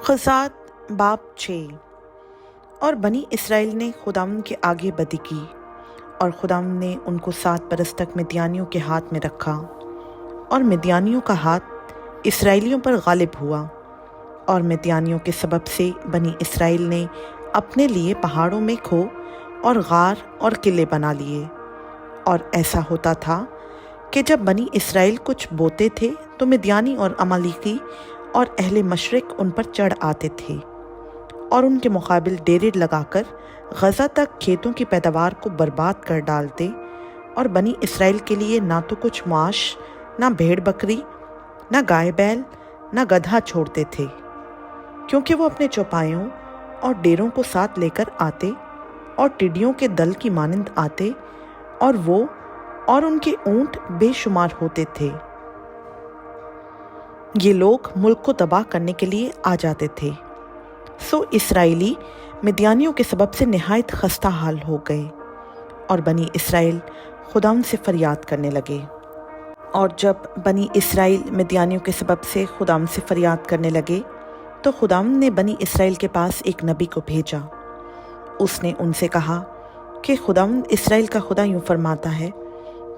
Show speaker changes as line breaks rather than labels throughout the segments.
ख़ुज़ात बाब 6। और बनी इसराइल ने खुदावंद के आगे बदी की, और खुदावंद ने उनको 7 बरस तक मिद्यानियों के हाथ में रखा, और मिद्यानियों का हाथ इसराइलियों पर गालिब हुआ। और मिद्यानियों के सबब से बनी इसराइल ने अपने लिए पहाड़ों में खो और गार और किले बना लिए। और ऐसा होता था कि जब बनी इसराइल कुछ बोते थे तो मिद्यानी और अमालेकी और अहले मशरिक उन पर चढ़ आते थे और उनके मुकाबिल डेरे लगाकर गज़ा तक खेतों की पैदावार को बर्बाद कर डालते। और बनी इसराइल के लिए ना तो कुछ माश, ना भेड़ बकरी, ना गाय बैल, ना गधा छोड़ते थे, क्योंकि वो अपने चौपायों और डेरों को साथ लेकर आते और टिड्डियों के दल की मानंद आते, और वो और उनके ऊंट बेशुमार होते थे। ये लोग मुल्क को तबाह करने के लिए आ जाते थे। सो इसराइली मिद्यानियों के सबब से निहायत खस्ता हाल हो गए, और बनी इसराइल खुदावंद से फरियाद करने लगे। और जब बनी इसराइल मिद्यानियों के सबब से खुदावंद से फरियाद करने लगे, तो खुदावंद ने बनी इसराइल के पास एक नबी को भेजा। उसने उनसे कहा कि खुदावंद इसराइल का खुदा यूँ फरमाता है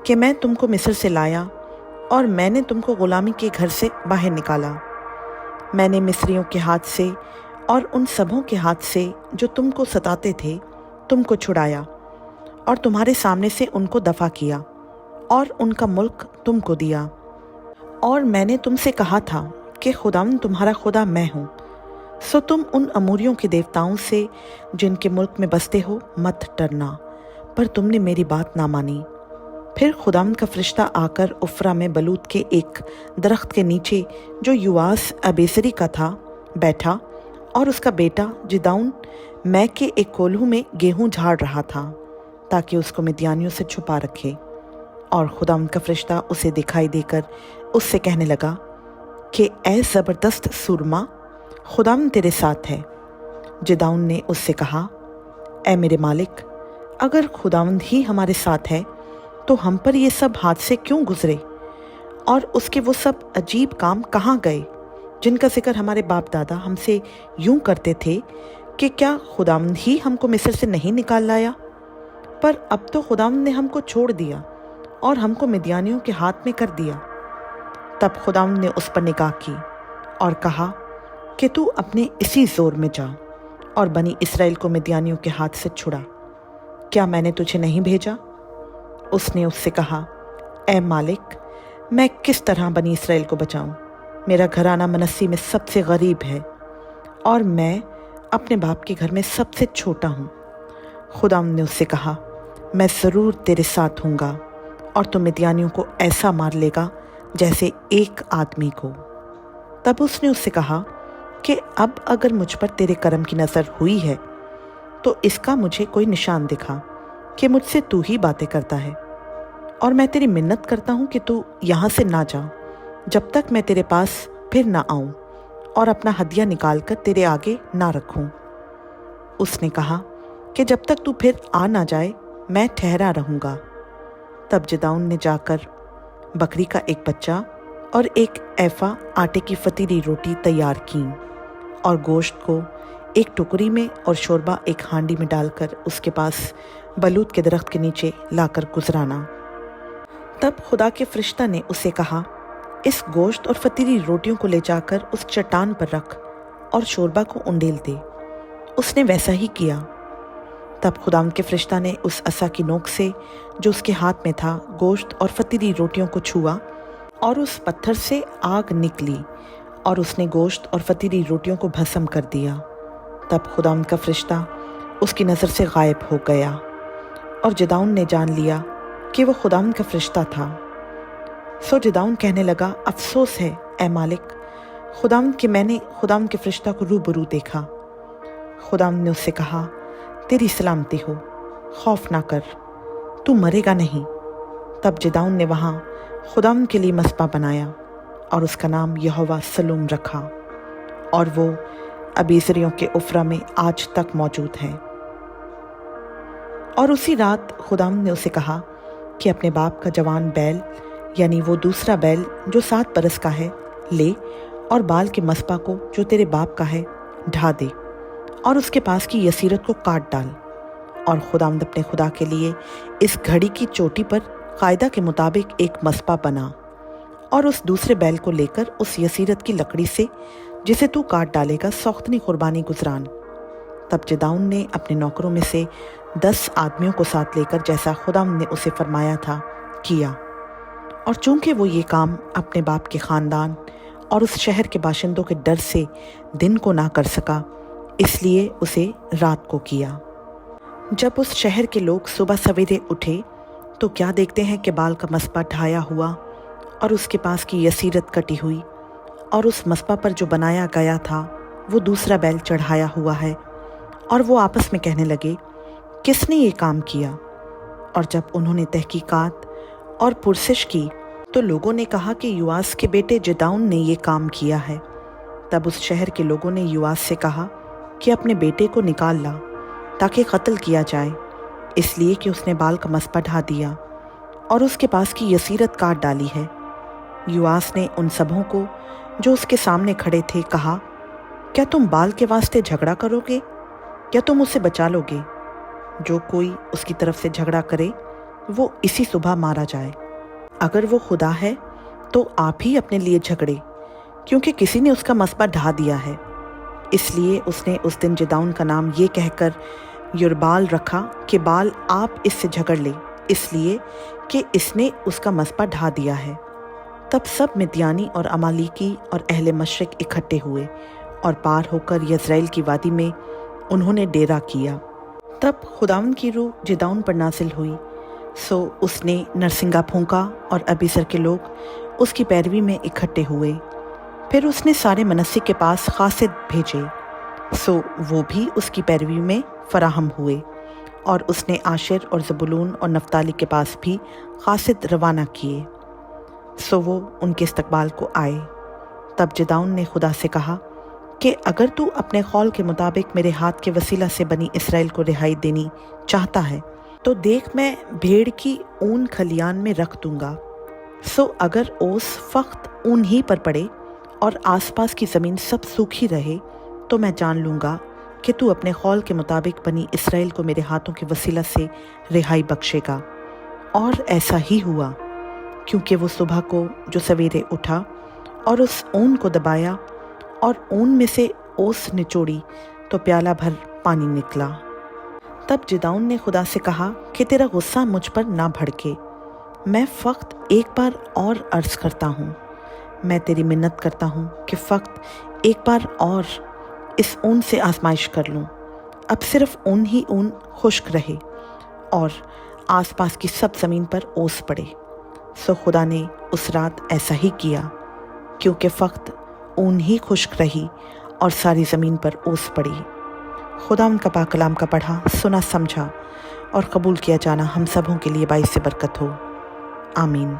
कि मैं तुमको मिस्र से लाया, और मैंने तुमको गुलामी के घर से बाहर निकाला। मैंने मिस्रियों के हाथ से और उन सबों के हाथ से जो तुमको सताते थे तुमको छुड़ाया, और तुम्हारे सामने से उनको दफ़ा किया, और उनका मुल्क तुमको दिया। और मैंने तुमसे कहा था कि खुदावंद तुम्हारा खुदा मैं हूँ, सो तुम उन अमोरियों के देवताओं से जिनके मुल्क में बसते हो मत डरना। पर तुमने मेरी बात ना मानी। फिर खुदावंद का फरिश्ता आकर उफ्रा में बलूत के एक दरख्त के नीचे जो युवास अबेसरी का था बैठा, और उसका बेटा जिदाउन मै के एक कोल्हू में गेहूं झाड़ रहा था, ताकि उसको मिद्यानियों से छुपा रखे। और खुदावंद का फरिश्ता उसे दिखाई देकर उससे कहने लगा कि ऐ ज़बरदस्त सूरमा, खुदावंद तेरे साथ है। जिदाउन ने उससे कहा, ऐ मेरे मालिक, अगर खुदावंद ही हमारे साथ है तो हम पर ये सब हादसे क्यों गुजरे, और उसके वो सब अजीब काम कहाँ गए जिनका जिक्र हमारे बाप दादा हमसे यूं करते थे कि क्या खुदावंद ही हमको मिस्र से नहीं निकाल लाया। पर अब तो खुदावंद ने हमको छोड़ दिया और हमको मिद्यानियों के हाथ में कर दिया। तब खुदावंद ने उस पर निगाह की और कहा कि तू अपने इसी जोर में जा और बनी इसराइल को मिद्यानियों के हाथ से छुड़ा। क्या मैंने तुझे नहीं भेजा? उसने उससे कहा, ऐ मालिक, मैं किस तरह बनी इसराइल को बचाऊं? मेरा घराना मनस्सी में सबसे गरीब है, और मैं अपने बाप के घर में सबसे छोटा हूँ। खुदावंद ने उससे कहा, मैं ज़रूर तेरे साथ हूँगा, और तू मिद्यानियों को ऐसा मार लेगा जैसे एक आदमी को। तब उसने उससे कहा कि अब अगर मुझ पर तेरे करम की नज़र हुई है तो इसका मुझे कोई निशान दिखा कि मुझसे तू ही बातें करता है, और मैं तेरी मिन्नत करता हूँ कि तू यहाँ से ना जा जब तक मैं तेरे पास फिर ना आऊँ और अपना हदिया निकाल कर तेरे आगे ना रखूँ। उसने कहा कि जब तक तू फिर आ ना जाए मैं ठहरा रहूँगा। तब जिदाउन ने जाकर बकरी का एक बच्चा और एक ऐफा आटे की फतीली रोटी तैयार की, और गोश्त को एक टुकड़ी में और शोरबा एक हांडी में डालकर उसके पास बलूत के दरख्त के नीचे लाकर गुजराना। तब खुदा के फरिश्ता ने उसे कहा, इस गोश्त और फतीली रोटियों को ले जाकर उस चट्टान पर रख और शोरबा को उंडेल दे। उसने वैसा ही किया। तब खुदावंद के फरिश्ता ने उस असा की नोक से जो उसके हाथ में था गोश्त और फतीली रोटियों को छुआ, और उस पत्थर से आग निकली, और उसने गोश्त और फतीली रोटियों को भस्म कर दिया। तब खुदावंद का फरिश्ता उसकी नज़र से गायब हो गया, और जिदाउन ने जान लिया कि वो खुदावंद का फरिश्ता था। सो जिदाउन कहने लगा, अफसोस है ए मालिक खुदावंद कि मैंने खुदावंद के फरिश्ता को रूबरू देखा। खुदावंद ने उससे कहा, तेरी सलामती हो, खौफ ना कर, तू मरेगा नहीं। तब जिदाउन ने वहाँ खुदावंद के लिए मस्बा बनाया और उसका नाम यहोवा सलूम रखा, और वो अबीसरियों के उफ्रा में आज तक मौजूद है। और उसी रात खुदावंद ने उसे कहा कि अपने बाप का जवान बैल, यानी वो दूसरा बैल जो 7 बरस का है, ले और बाल के मस्बा को जो तेरे बाप का है ढा दे और उसके पास की यसीरत को काट डाल। और खुदावंद अपने खुदा के लिए इस घड़ी की चोटी पर कायदा के मुताबिक एक मस्पा बना और उस दूसरे बैल को लेकर उस यसीरत की लकड़ी से जिसे तू काट डालेगा सौख्तनी कुर्बानी गुजरान। तब जिदाउन ने अपने नौकरों में से 10 आदमियों को साथ लेकर जैसा खुदावंद ने उसे फरमाया था किया। और चूंकि वो ये काम अपने बाप के ख़ानदान और उस शहर के बाशिंदों के डर से दिन को ना कर सका, इसलिए उसे रात को किया। जब उस शहर के लोग सुबह सवेरे उठे तो क्या देखते हैं कि बाल का मस्पा ढाया हुआ और उसके पास की यसीरत कटी हुई, और उस मस्पा पर जो बनाया गया था वो दूसरा बैल चढ़ाया हुआ है। और वो आपस में कहने लगे, किसने ये काम किया? और जब उन्होंने तहकीकात और पुरसिश की तो लोगों ने कहा कि युआस के बेटे जिदाउन ने ये काम किया है। तब उस शहर के लोगों ने युआस से कहा कि अपने बेटे को निकाल ला ताकि कत्ल किया जाए, इसलिए कि उसने बाल का मस्पा ढा दिया और उसके पास की यसीरत काट डाली है। युआस ने उन सबों को जो उसके सामने खड़े थे कहा, क्या तुम बाल के वास्ते झगड़ा करोगे? क्या तुम उसे बचा लोगे? जो कोई उसकी तरफ से झगड़ा करे वो इसी सुबह मारा जाए। अगर वो खुदा है तो आप ही अपने लिए झगड़े, क्योंकि किसी ने उसका मस्बा ढा दिया है। इसलिए उसने उस दिन जिदाउन का नाम ये कहकर युरबाल रखा कि बाल आप इससे झगड़ ले, इसलिए कि इसने उसका मस्बा ढा दिया है। तब सब मिद्यानी और अमालीकी और अहले मशरिक इकट्ठे हुए और पार होकर यज़रेल की वादी में उन्होंने डेरा किया। तब खुदावंद की रूह जिदाउन पर नाजिल हुई, सो उसने नरसिंगा फूंका और अबीसर के लोग उसकी पैरवी में इकट्ठे हुए। फिर उसने सारे मनस्सी के पास खासिद भेजे, सो वो भी उसकी पैरवी में फराहम हुए। और उसने आशिर और ज़बूलून और नफ्ताली के पास भी खासिद रवाना किए, सो वो उनके इस्तकबाल को आए। तब जिदाउन ने खुदा से कहा कि अगर तू अपने कौल के मुताबिक मेरे हाथ के वसीला से बनी इसराइल को रिहाई देनी चाहता है तो देख, मैं भेड़ की ऊन खलियान में रख दूंगा। सो अगर ओस फख्त ऊन ही पर पड़े और आसपास की ज़मीन सब सूखी रहे तो मैं जान लूँगा कि तू अपने कौल के मुताबिक बनी इसराइल को मेरे हाथों के वसीला से रिहाई बख्शेगा। और ऐसा ही हुआ, क्योंकि वो सुबह को जो सवेरे उठा और उस ऊन को दबाया और ऊन में से ओस निचोड़ी तो प्याला भर पानी निकला। तब जिदाउन ने खुदा से कहा कि तेरा गुस्सा मुझ पर ना भड़के, मैं फ़क्त एक बार और अर्ज़ करता हूँ, मैं तेरी मिन्नत करता हूँ कि फ़क्त एक बार और इस ऊन से आजमाइश कर लूँ। अब सिर्फ ऊन ही ऊन खुश्क रहे और आसपास की सब ज़मीन पर ओस पड़े। सो खुदा ने उस रात ऐसा ही किया, क्योंकि फ़क्त ऊन ही खुश्क रही और सारी ज़मीन पर ओस पड़ी। खुदा उनका पाक कलाम का पढ़ा, सुना, समझा और कबूल किया जाना हम सबों के लिए बाइस से बरकत हो। आमीन।